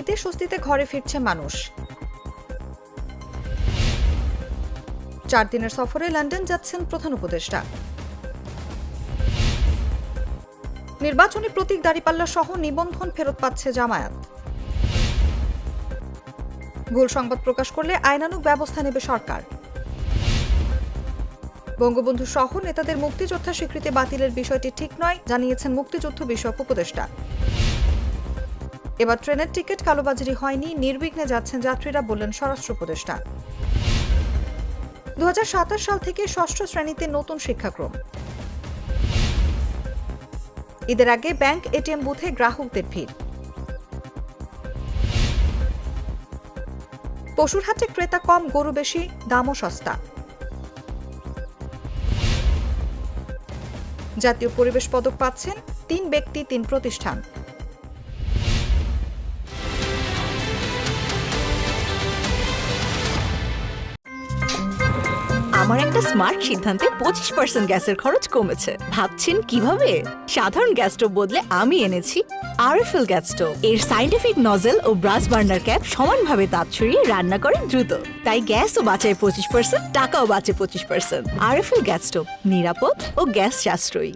ঈদে স্বস্তিতে ঘরে ফিরছে মানুষ। 4 দিনের সফরে লন্ডন যাচ্ছেন প্রধান উপদেষ্টা। নির্বাচনী প্রতীক দাঁড়িপাল্লা সহ নিবন্ধন ফেরত পাচ্ছে জামায়াত। ভুল সংবাদ প্রকাশ করলে আইনানুগ ব্যবস্থা নেবে সরকার। বঙ্গবন্ধু সহ নেতাদের মুক্তিযোদ্ধা স্বীকৃতি বাতিলের বিষয়টি ঠিক নয়, জানিয়েছেন মুক্তিযুদ্ধ বিষয়ক উপদেষ্টা। এবার ট্রেনের টিকিট কালোবাজারি হয়নি, নির্বিঘ্নে যাচ্ছেন যাত্রীরা, বললেন স্বরাষ্ট্র উপদেষ্টা। 2027 সাল থেকে 6ষ্ঠ শ্রেণীতে নতুন শিক্ষাক্রম। ঈদের আগে ব্যাংক এটিএম বুথে গ্রাহকদের ভিড়। পশুর হাটে ক্রেতা কম, গরু বেশি, দামও সস্তা। জাতীয় পরিবেশ পদক পাচ্ছেন 3 ব্যক্তি 3 প্রতিষ্ঠান। আমার একটা স্মার্ট সিদ্ধান্তে 25% গ্যাসের খরচ কমেছে। ভাবছেন কিভাবে? সাধারণ গ্যাস স্টোভ বদলে আমি এনেছি আরএফএল গ্যাস স্টোভ। এর সাইন্টিফিক নজল ও ব্রাস বার্নার ক্যাপ সমানভাবে তাপ ছড়িয়ে রান্না করে দ্রুত, তাই গ্যাসও বাঁচায় 25%, টাকাও বাঁচে 25%। আরএফএল গ্যাস স্টোভ, নিরাপদ ও গ্যাস সাশ্রয়ী।